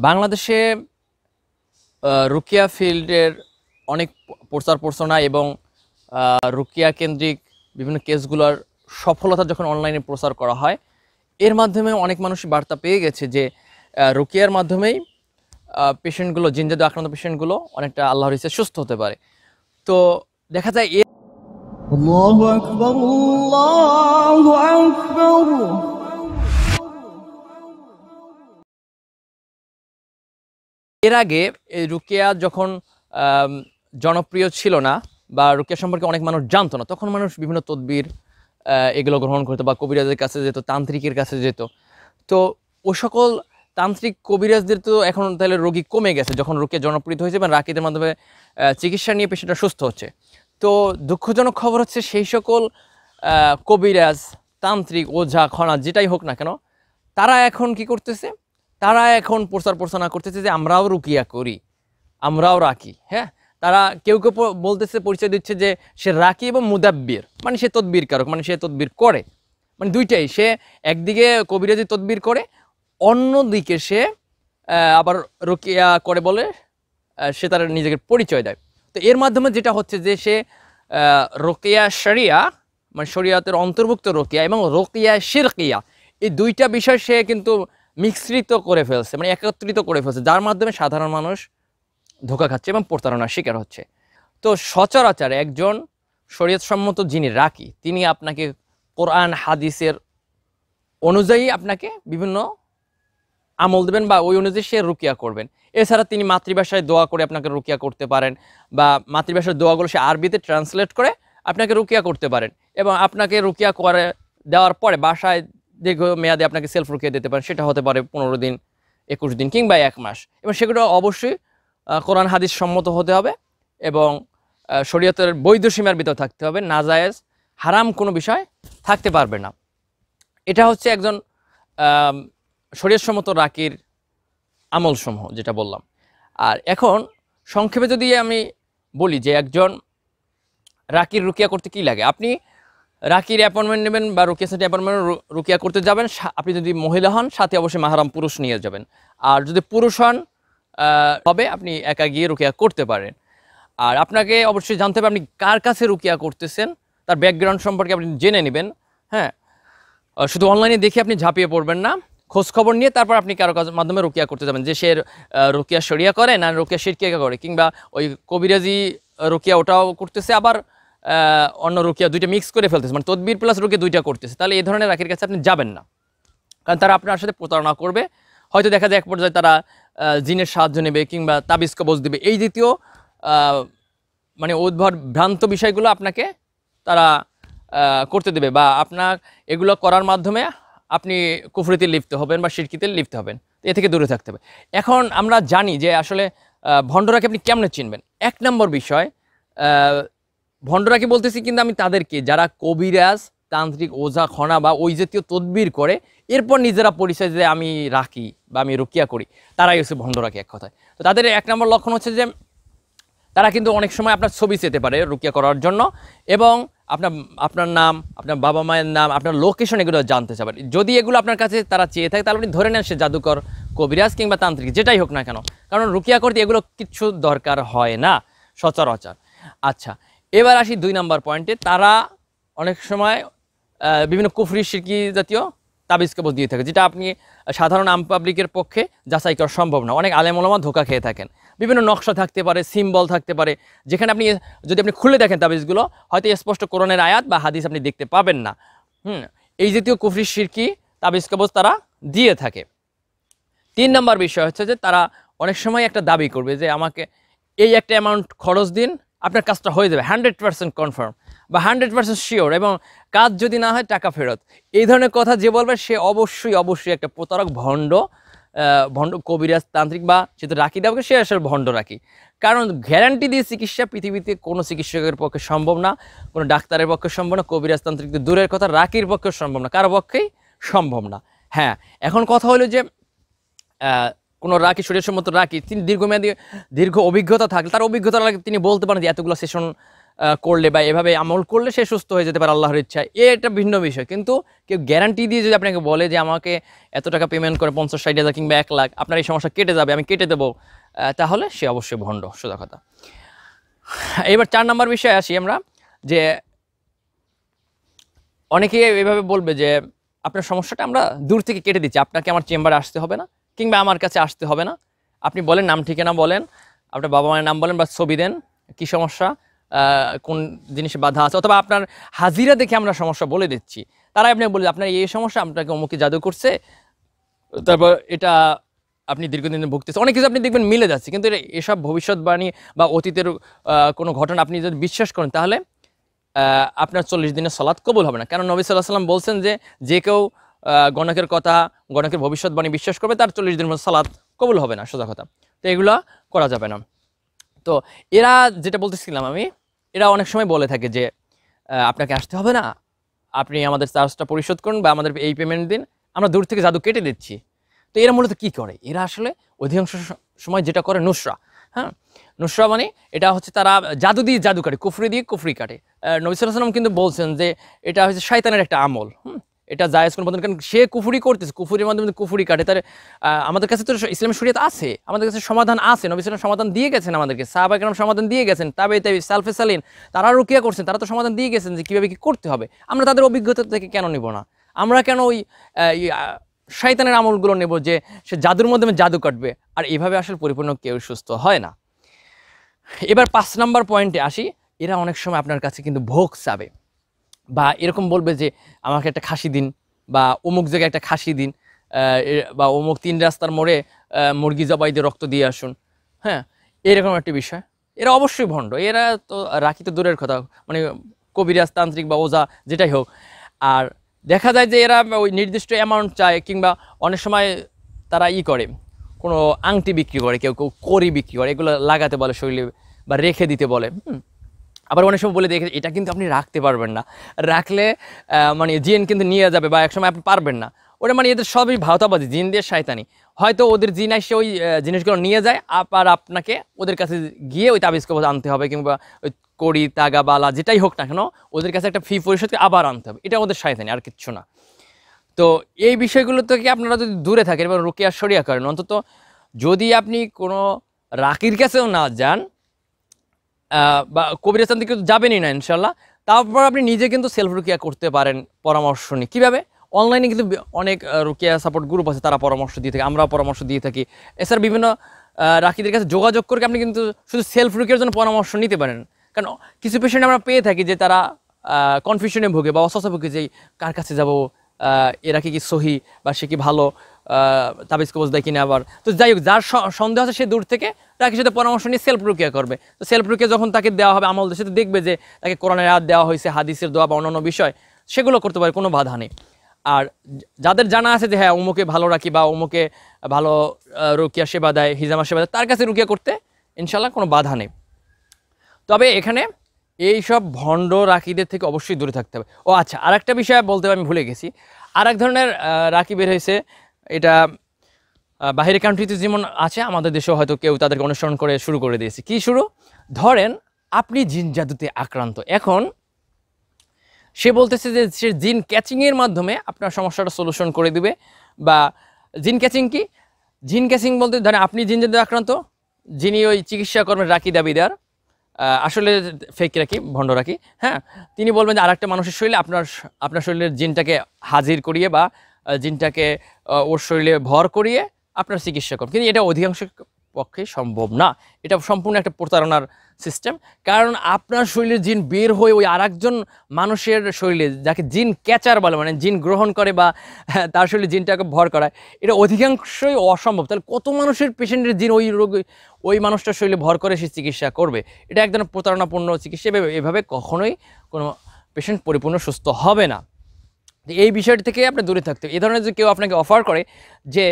বাংলাদেশে রুকিয়া ফিল্ডের অনেক প্রচার প্রচারণা এবং রুকিয়া কেন্দ্রিক বিভিন্ন কেসগুলোর সফলতা যখন অনলাইনে প্রচার করা হয়, এর মাধ্যমে অনেক মানুষই বার্তা পেয়ে গেছে যে রুকিয়ার মাধ্যমেই পেশেন্টগুলো, জিনজাদু আক্রান্ত পেশেন্টগুলো অনেকটা আল্লাহর ইচ্ছায় সুস্থ হতে পারে। তো দেখা যায় আল্লাহু আকবার, আল্লাহু আকবার। এর আগে এই রুকিয়া যখন জনপ্রিয় ছিল না বা রুকিয়া সম্পর্কে অনেক মানুষ জানতো না, তখন মানুষ বিভিন্ন তদবির এগুলো গ্রহণ করতো বা কবিরাজের কাছে যেত, তান্ত্রিকের কাছে যেত। তো ও সকল তান্ত্রিক কবিরাজদের তো এখন তাহলে রোগী কমে গেছে যখন রুকিয়া জনপ্রিয় হয়েছে এবং রাকিদের মাধ্যমে চিকিৎসা নিয়ে পেশেন্টরা সুস্থ হচ্ছে। তো দুঃখজনক খবর হচ্ছে সেই সকল কবিরাজ, তান্ত্রিক, ওঝা, খনা যেটাই হোক না কেন, তারা এখন কি করতেছে? তারা এখন প্রচার প্রচারণা করতেছে যে আমরাও রুকিয়া করি, আমরাও রাকি। হ্যাঁ, তারা কেউ কেউ বলতেছে, পরিচয় দিচ্ছে যে সে রাকি এবং মুদাব্বির, মানে সে তদবির কারক, মানে সে তদবির করে, মানে দুইটাই। সে একদিকে কবিরাজি তদবির করে, অন্যদিকে সে আবার রুকিয়া করে বলে সে তার নিজেকে পরিচয় দেয়। তো এর মাধ্যমে যেটা হচ্ছে যে সে রুকিয়া শরিয়া, মানে শরিয়াতের অন্তর্ভুক্ত রুকিয়া এবং রুকিয়া শিরকিয়া, এই দুইটা বিষয় সে কিন্তু মিশ্রিত করে ফেলছে, মানে একত্রিত করে ফেলছে, যার মাধ্যমে সাধারণ মানুষ ধোঁকা খাচ্ছে এবং প্রতারণার শিকার হচ্ছে। তো সচরাচর একজন শরীয়তসম্মত যিনি রাকি, তিনি আপনাকে কোরআন হাদিসের অনুযায়ী আপনাকে বিভিন্ন আমল দেবেন বা ওই অনুযায়ী সে রুকিয়া করবেন। এছাড়া তিনি মাতৃভাষায় দোয়া করে আপনাকে রুকিয়া করতে পারেন, বা মাতৃভাষার দোয়াগুলো সে আরবিতে ট্রান্সলেট করে আপনাকে রুকিয়া করতে পারেন, এবং আপনাকে রুকিয়া করে দেওয়ার পরে বাসায় দীর্ঘ মেয়াদে আপনাকে সেলফ রুকিয়া দিতে পারেন। সেটা হতে পারে 15 দিন, 21 দিন কিংবা 1 মাস। এবং সেগুলো অবশ্যই কোরআন হাদিস সম্মত হতে হবে এবং শরীয়তের বৈধ সীমার ভিতর থাকতে হবে। নাজায়েজ হারাম কোনো বিষয় থাকতে পারবে না। এটা হচ্ছে একজন শরীয়তসম্মত রাকির আমলসমূহ যেটা বললাম। আর এখন সংক্ষেপে যদি আমি বলি যে একজন রাকির রুকিয়া করতে কি লাগে, আপনি রাকির অ্যাপয়েন্টমেন্ট নেবেন বা রুকিয়া সেন্টার অ্যাপয়েন্টমেন্ট রুকিয়া করতে যাবেন। আপনি যদি মহিলা হন, সাথে অবশ্যই মাহরাম পুরুষ নিয়ে যাবেন। আর যদি পুরুষ হন তবে আপনি একা গিয়ে রুকিয়া করতে পারেন। আর আপনাকে অবশ্যই জানতে হবে আপনি কার কাছে রুকিয়া করতেছেন, তার ব্যাকগ্রাউন্ড সম্পর্কে আপনি জেনে নেবেন। হ্যাঁ, শুধু অনলাইনে দেখে আপনি ঝাঁপিয়ে পড়বেন না, খোঁজ খবর নিয়ে তারপর আপনি কারো কাজের মাধ্যমে রুকিয়া করতে যাবেন, যে সে রুকিয়া শরিয়া করে না রুকিয়া শিরকিয়া করে, কিংবা ওই কবিরাজি রুকিয়া ওটাও করতেছে, আবার অন্য রুকিয়া দুইটা মিক্স করে ফেলতেছে, মানে তদবির প্লাস রুকিয়া দুইটা করতেছে। তাহলে এই ধরনের রাকির কাছে আপনি যাবেন না, কারণ তারা আপনার সাথে প্রতারণা করবে। হয়তো দেখা যায় এক পর্যায়ে তারা জিনের সাহায্য নেবে কিংবা তাবিজ কবজ দেবে, এই দ্বিতীয় মানে উদ্ভট ভ্রান্ত বিষয়গুলো আপনাকে তারা করতে দেবে, বা আপনার এগুলো করার মাধ্যমে আপনি কুফরিতে লিপ্ত হবেন বা শিরকিতে লিপ্ত হবেন। এ থেকে দূরে থাকতে হবে। এখন আমরা জানি যে আসলে ভণ্ডরাকে আপনি কেমনে চিনবেন। 1 নম্বর বিষয়, ভণ্ডরাকে বলতেছি কিন্তু আমি তাদেরকে যারা কবিরাজ, তান্ত্রিক, ওঝা, খনা বা ওই জাতীয় তদবির করে এরপর নিজেরা পরিচয় যে আমি রাখি বা আমি রুকিয়া করি, তারাই হচ্ছে ভণ্ডরাকি এক কথায়। তো তাদের 1 নম্বর লক্ষণ হচ্ছে যে তারা কিন্তু অনেক সময় আপনার ছবি চেতে পারে রুকিয়া করার জন্য, এবং আপনার নাম, আপনার বাবা মায়ের নাম, আপনার লোকেশন এগুলো জানতে চাবেন। যদি এগুলো আপনার কাছে তারা চেয়ে থাকে তাহলে আপনি ধরে নেন সে জাদুকর, কবিরাজ কিংবা তান্ত্রিক যেটাই হোক না কেন, কারণ রুকিয়া করতে এগুলো কিচ্ছু দরকার হয় না সচরাচর। আচ্ছা, এবার আসি 2 নম্বর পয়েন্টে। তারা অনেক সময় বিভিন্ন কুফরি শিরকি জাতীয় তাবিজ কবজ দিয়ে থাকে, যেটা আপনি সাধারণ আম পাবলিকের পক্ষে যাচাই করা সম্ভব না। অনেক আলেম ওলামা ধোঁকা খেয়ে থাকেন। বিভিন্ন নকশা থাকতে পারে, সিম্বল থাকতে পারে, যেখানে আপনি যদি আপনি খুলে দেখেন তাবিজগুলো, হয়তো স্পষ্ট কোরআনের আয়াত বা হাদিস আপনি দেখতে পাবেন না। এই জাতীয় কুফরি শিরকি তাবিজ কবজ তারা দিয়ে থাকে। 3 নম্বর বিষয় হচ্ছে যে তারা অনেক সময় একটা দাবি করবে যে আমাকে এই একটা অ্যামাউন্ট খরচ দিন, আপনার কাজটা হয়ে যাবে, 100% কনফার্ম বা 100% শিওর, এবং কাজ যদি না হয় টাকা ফেরত। এই ধরনের কথা যে বলবে সে অবশ্যই একটা প্রতারক, ভণ্ড কবিরাজ, তান্ত্রিক, বা সে তো রাখি দেবে, সে আসলে ভণ্ড রাখি। কারণ গ্যারান্টি দিয়ে চিকিৎসা পৃথিবীতে কোনো চিকিৎসকের পক্ষে সম্ভব না, কোনো ডাক্তারের পক্ষে সম্ভব না, কবিরাজ তান্ত্রিক দূরের কথা, রাকির পক্ষে সম্ভব না, কারো পক্ষেই সম্ভব না। হ্যাঁ, এখন কথা হলো যে কোনো রাকি, শরীয়তসম্মত রাকি, তিনি দীর্ঘ অভিজ্ঞতা থাকলে তার অভিজ্ঞতা লাগে তিনি বলতে পারেন যে এতগুলো সেশন করলে বা এভাবে আমল করলে সে সুস্থ হয়ে যেতে পারে আল্লাহর ইচ্ছায়, এটা ভিন্ন বিষয়। কিন্তু কেউ গ্যারান্টি দিয়ে যদি আপনাকে বলে যে আমাকে এত টাকা পেমেন্ট করে 50-60 হাজার কিংবা 1 লাখ, আপনার এই সমস্যা কেটে যাবে, আমি কেটে দেবো, তাহলে সে অবশ্যই ভণ্ড, সোজা কথা। এবার 4 নম্বর বিষয়ে আসি আমরা, যে অনেকে এভাবে বলবে যে আপনার সমস্যাটা আমরা দূর থেকে কেটে দিচ্ছি, আপনাকে আমার চেম্বারে আসতে হবে না কিংবা আমার কাছে আসতে হবে না, আপনি বলেন, নাম ঠিকানা বলেন, আপনার বাবা মায়ের নাম বলেন বা ছবি দেন, কী সমস্যা, কোন জিনিসে বাধা আছে, অথবা আপনার হাজিরা দেখে আমরা সমস্যা বলে দিচ্ছি। তারাই আপনি বলে আপনার এই সমস্যা, আপনাকে অমুকে জাদু করছে, তারপর এটা আপনি দীর্ঘদিন ভুগতেছে, অনেক কিছু আপনি দেখবেন মিলে যাচ্ছে। কিন্তু এসব ভবিষ্যৎবাণী বা অতীতের কোনো ঘটনা আপনি যদি বিশ্বাস করেন, তাহলে আপনার 40 দিনের সালাত কবুল হবে না। কারণ নবী সাল্লাল্লাহু আলাইহি ওয়াসাল্লাম বলছেন যে কেউ গণকের কথা, গণকের ভবিষ্যৎবাণী বিশ্বাস করবে, তার 40 দিনের সালাত কবুল হবে না, সোজা কথা। তো এগুলো করা যাবে না। তো এরা যেটা বলতেছিলাম আমি, এরা অনেক সময় বলে থাকে যে আপনাকে আসতে হবে না, আপনি আমাদের চার্জটা পরিশোধ করুন বা আমাদের এই পেমেন্ট দিন, আমরা দূর থেকে জাদু কেটে দিচ্ছি। তো এরা মূলত কী করে? এরা আসলে অধিকাংশ সময় যেটা করে নুসরা, হ্যাঁ, নুসরা মানে এটা হচ্ছে তারা জাদু দিয়ে জাদু কাটে, কুফরি দিয়ে কুফরি কাটে। নবী সাল্লাল্লাহু আলাইহি ওয়াসাল্লাম কিন্তু বলছেন যে এটা হচ্ছে শয়তানের একটা আমল, এটা জায়েজ কোনো বন্ধন, কারণ সে কুফরি করতেছে, কুফরির মাধ্যমে কুফরি কাটে। তার আমাদের কাছে তো ইসলামের শরীয়ত আছে, আমাদের কাছে সমাধান আছে, নবী সাল্লাল্লাহু আলাইহি ওয়াসাল্লাম সমাধান দিয়ে গেছেন আমাদেরকে, সাহাবায়ে কেরাম সমাধান দিয়ে গেছেন, তাবে সালফে সালিন তারা রুকিয়া করছেন, তারা তো সমাধান দিয়ে গেছেন যে কীভাবে কী করতে হবে। আমরা তাদের অভিজ্ঞতা থেকে কেন নিব না? আমরা কেন ওই শয়তানের আমলগুলো নেব যে সে জাদুর মাধ্যমে জাদু কাটবে? আর এভাবে আসলে পরিপূর্ণ কেউ সুস্থ হয় না। এবার 5 নম্বর পয়েন্টে আসি। এরা অনেক সময় আপনার কাছে কিন্তু ভোগ চাবে, বা এরকম বলবে যে আমাকে একটা খাসি দিন, বা অমুক জায়গায় একটা খাসি দিন, বা অমুক 3 রাস্তার মোড়ে মুরগি জবাই দিয়ে রক্ত দিয়ে আসুন, হ্যাঁ, এরকম একটা বিষয়। এরা অবশ্যই ভণ্ড, এরা তো রাখি তো দূরের কথা, মানে কবিরাজ, তান্ত্রিক বা ওজা যেটাই হোক। আর দেখা যায় যে এরা ওই নির্দিষ্ট অ্যামাউন্ট চায়, কিংবা অনেক সময় তারা করে কোনো আংটি বিক্রি করে, কেউ কেউ কড়ি বিক্রি করে, এগুলো লাগাতে বলে শরীরে বা রেখে দিতে বলে। আবার অনেক সময় বলে দেখে এটা কিন্তু আপনি রাখতে পারবেন না, রাখলে মানে জিন কিন্তু নিয়ে যাবে, বা একসময় আপনি পারবেন না। ওটা মানে এদের সবই ভাওতাবাজি, জিন দিয়ে শয়তানি। হয়তো ওদের জিন এসে ওই জিনিসগুলো নিয়ে যায়, আর আপনাকে ওদের কাছে গিয়ে ওই তাবিজ কবজ আনতে হবে, কিংবা ওই কড়ি, তাগা, বালা যেটাই হোক না কেন, ওদের কাছে একটা ফি পরিশোধ করে আবার আনতে হবে। এটা ওদের শয়তানি, আর কিচ্ছু না। তো এই বিষয়গুলো থেকে আপনারা যদি দূরে থাকেন এবং রুকিয়া শরিয়া করেন, অন্তত যদি আপনি কোনো রাকির কাছেও না যান বা কবিরাজ তান্ত্রিক তো যাবেনই না ইনশাল্লাহ, তারপর আপনি নিজে কিন্তু সেলফ রুকিয়া করতে পারেন পরামর্শ নিয়ে। কীভাবে? অনলাইনে কিন্তু অনেক রুকিয়া সাপোর্ট গ্রুপ আছে, তারা পরামর্শ দিয়ে থাকে, আমরাও পরামর্শ দিয়ে থাকি। এছাড়া বিভিন্ন রাকিদের কাছে যোগাযোগ করে আপনি কিন্তু শুধু সেলফ রুকিয়ার জন্য পরামর্শ নিতে পারেন। কারণ কিছু পেশেন্ট আমরা পেয়ে থাকি যে তারা কনফিউশনে ভোগে বা অসস্থ ভোগে, যে কার কাছে যাব, এরা কি সহি, বা সে কি ভালো তাবিজ কবজ দেয় কিনা। আবার তো যাই হোক, যার সন্দেহ আছে সে দূর থেকে রাকির সাথে পরামর্শ নিয়ে সেলফ রুকিয়া করবে। তো সেলফ রুকিয়া যখন তাকে দেওয়া হবে আমল, সে তো দেখবে যে তাকে কোরআনের আয়াত দেওয়া হয়েছে, হাদিসের দোয়া বা অন্যান্য বিষয়, সেগুলো করতে পারে, কোনো বাধা নেই। আর যাদের জানা আছে যে হ্যাঁ অমুকে ভালো রাখি বা অমুকে ভালো রুকিয়া সেবা দেয়, হিজামা সেবা দেয়, তার কাছে রুকিয়া করতে ইনশাল্লাহ কোনো বাধা নেই। তবে এখানে এই সব ভণ্ড রাকিদের থেকে অবশ্যই দূরে থাকতে হবে। ও আচ্ছা, আর একটা বিষয় বলতে আমি ভুলে গেছি। আর এক ধরনের রাকি বের হয়েছে, এটা বাইরের কান্ট্রিতে যেমন আছে, আমাদের দেশেও হয়তো কেউ তাদেরকে অনুসরণ করে শুরু করে দিয়েছে। কি শুরু? ধরেন আপনি জিন জাদুতে আক্রান্ত, এখন সে বলতেছে যে সে জিন ক্যাচিংয়ের মাধ্যমে আপনার সমস্যাটা সলিউশন করে দিবে। বা জিন ক্যাচিং কি? জিন ক্যাচিং বলতে ধরেন আপনি জিন জাদুতে আক্রান্ত, যিনি ওই চিকিৎসা কর্মের রাকি দাবিদার, আসলে ফেক রাকি, ভণ্ড রাকি, হ্যাঁ, তিনি বলবেন যে আরেকটা মানুষের শরীরে আপনার শরীরের জিনটাকে হাজির করিয়ে বা জিনটাকে ওর শরীরে ভর করিয়ে আপনার চিকিৎসা করবেন। কিন্তু এটা অধিকাংশ পক্ষে সম্ভব না, এটা সম্পূর্ণ একটা প্রতারণার সিস্টেম। কারণ আপনার শরীরের জিন বের হয়ে ওই আরেকজন মানুষের শরীরে, যাকে জিন ক্যাচার বলে, মানে জিন গ্রহণ করে বা তার শরীরে জিনটাকে ভর করায়, এটা অধিকাংশই অসম্ভব। তাহলে কত মানুষের পেশেন্টের জিন ওই রোগ ওই মানুষটার শরীরে ভর করে সে চিকিৎসা করবে? এটা এক ধরনের প্রতারণাপূর্ণ চিকিৎসা। এভাবে কখনোই কোনো পেশেন্ট পরিপূর্ণ সুস্থ হবে না। এই বিষয়টি থেকে আপনি দূরে থাকতে হবে। এই ধরনের যে কেউ আপনাকে অফার করে যে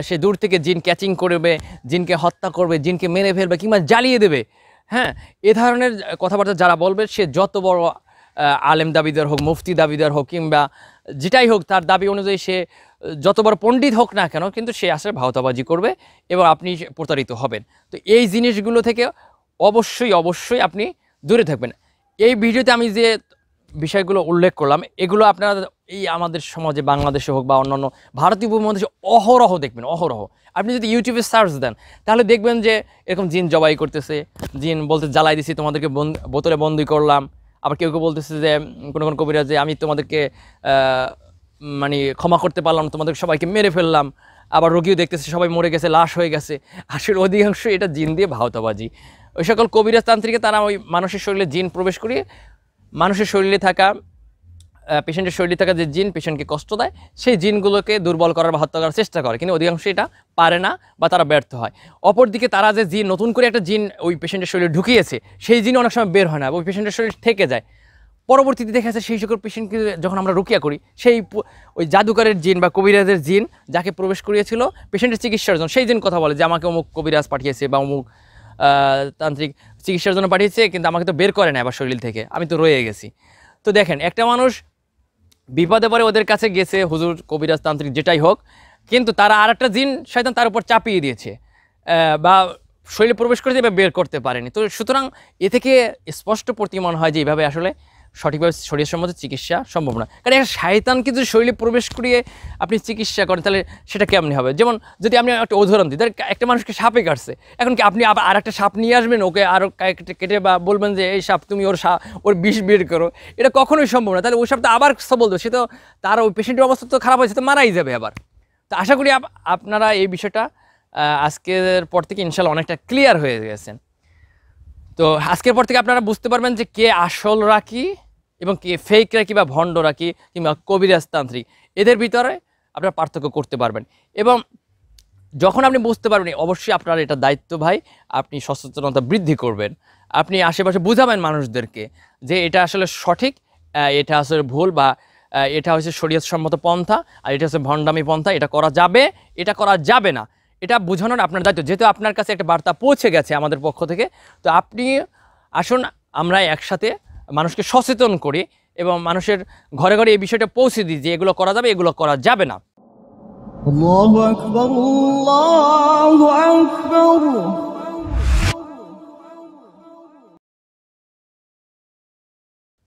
সে দূর থেকে জিন ক্যাচিং করবে, জিনকে হত্যা করবে, জিনকে মেরে ফেলবে কিংবা জ্বালিয়ে দেবে, হ্যাঁ, এ ধরনের কথাবার্তা যারা বলবে, সে যত বড় আলেম দাবিদার হোক, মুফতি দাবিদার হোক, কিংবা যেটাই হোক, তার দাবি অনুযায়ী সে যত বড় পণ্ডিত হোক না কেন, কিন্তু সে আসলে ভাওতাবাজি করবে এবং আপনি প্রতারিত হবেন। তো এই জিনিসগুলো থেকে অবশ্যই আপনি দূরে থাকবেন। এই ভিডিওতে আমি যে বিষয়গুলো উল্লেখ করলাম এগুলো আপনারা এই আমাদের সমাজে বাংলাদেশে হোক বা অন্যান্য ভারতীয় উপমহাদেশে অহরহ দেখবেন, অহরহ। আপনি যদি ইউটিউবে সার্চ দেন তাহলে দেখবেন যে এরকম জিন জবাই করতেছে, জিন বলতে জ্বালাই দিছি, তোমাদেরকে বোতলে বন্দি করলাম। আবার কেউ কেউ বলতেছে যে কোনো কোনো কবিরাজ যে আমি তোমাদেরকে মানে ক্ষমা করতে পারলাম, তোমাদের সবাইকে মেরে ফেললাম। আবার রোগীও দেখতেছে সবাই মরে গেছে, লাশ হয়ে গেছে। আসলে অধিকাংশ এটা জিন দিয়ে ভাওতাবাজি। ওই সকল কবিরাজ তান্ত্রিকে তারা ওই মানুষের শরীরে জিন প্রবেশ করিয়ে মানুষের শরীরে থাকা পেশেন্টের শরীরে থাকা যে জিন পেশেন্টকে কষ্ট দেয় সেই জিনগুলোকে দুর্বল করার বা হত্যা করার চেষ্টা করে, কিন্তু অধিকাংশ এটা পারে না বা তারা ব্যর্থ হয়। অপরদিকে তারা যে জিন নতুন করে একটা জিন ওই পেশেন্টের শরীরে ঢুকিয়েছে সেই জিন অনেক সময় বের হয় না, ওই পেশেন্টের শরীর থেকে যায়। পরবর্তীতে দেখা যাচ্ছে সেই সকল পেশেন্টকে যখন আমরা রুকিয়া করি সেই ওই জাদুকারের জিন বা কবিরাজের জিন যাকে প্রবেশ করিয়েছিল পেশেন্টের চিকিৎসার জন্য সেই জিন কথা বলে যে আমাকে অমুক কবিরাজ পাঠিয়েছে বা অমুক তান্ত্রিক চিকিৎসার জন্য পাঠিয়েছে, কিন্তু আমাকে তো বের করে না আবার শরীর থেকে, আমি তো রয়ে গেছি। তো দেখেন একটা মানুষ বিপদে পরে ওদের কাছে গেছে, হুজুর কবিরাজ তান্ত্রিক যেটাই হোক, কিন্তু তারা আর একটা জিন শয়তান তার উপর চাপিয়ে দিয়েছে বা শরীরে প্রবেশ করেছে বা বের করতে পারেনি। তো সুতরাং এ থেকে স্পষ্ট প্রতীয়মান হয় যে এইভাবে আসলে সঠিকভাবে শরীর সম্বন্ধে চিকিৎসা সম্ভব না। কারণ একটা শয়তানকে যদি শরীরে প্রবেশ করিয়ে আপনি চিকিৎসা করেন তাহলে সেটা কেমনি হবে? যেমন যদি আমি একটা উদাহরণ দিই, একটা মানুষকে সাপে কাটছে, এখন কি আপনি আবার আর একটা সাপ নিয়ে আসবেন ওকে আরও কেটে বা বলবেন যে এই সাপ তুমি ওর বিষ বের করো? এটা কখনোই সম্ভব না। তাহলে ওই সাপটা আবার সবল দেবে, সে তো তার ওই পেশেন্টের অবস্থা তো খারাপ হয়েছে, তো মারাই যাবে আবার। তো আশা করি আপনারা এই বিষয়টা আজকের পর থেকে ইনশাল্লাহ অনেকটা ক্লিয়ার হয়ে গেছেন। তো আজকের পর থেকে আপনারা বুঝতে পারবেন যে কে আসল রাকি এবং কে ফেক রাকি বা ভণ্ড রাকি কিংবা কবিরাজতান্ত্রিক, এদের ভিতরে আপনারা পার্থক্য করতে পারবেন। এবং যখন আপনি বুঝতে পারবেন অবশ্যই আপনার এটা দায়িত্ব ভাই, আপনি সচেতনতা বৃদ্ধি করবেন, আপনি আশেপাশে বুঝাবেন মানুষদেরকে যে এটা আসলে সঠিক, এটা আসলে ভুল, বা এটা হচ্ছে শরীয়তসম্মত পন্থা আর এটা হচ্ছে ভণ্ডামি পন্থা, এটা করা যাবে, এটা করা যাবে না, এটা বোঝানোর আপনার দায়িত্ব। যেহেতু আপনার কাছে একটা বার্তা পৌঁছে গেছে আমাদের পক্ষ থেকে, তো আপনি আসুন আমরা একসাথে মানুষকে সচেতন করি এবং মানুষের ঘরে ঘরে এই বিষয়টা পৌঁছে দিই যে এগুলো করা যাবে, এগুলো করা যাবে না। আল্লাহু আকবার, আল্লাহু আকবার।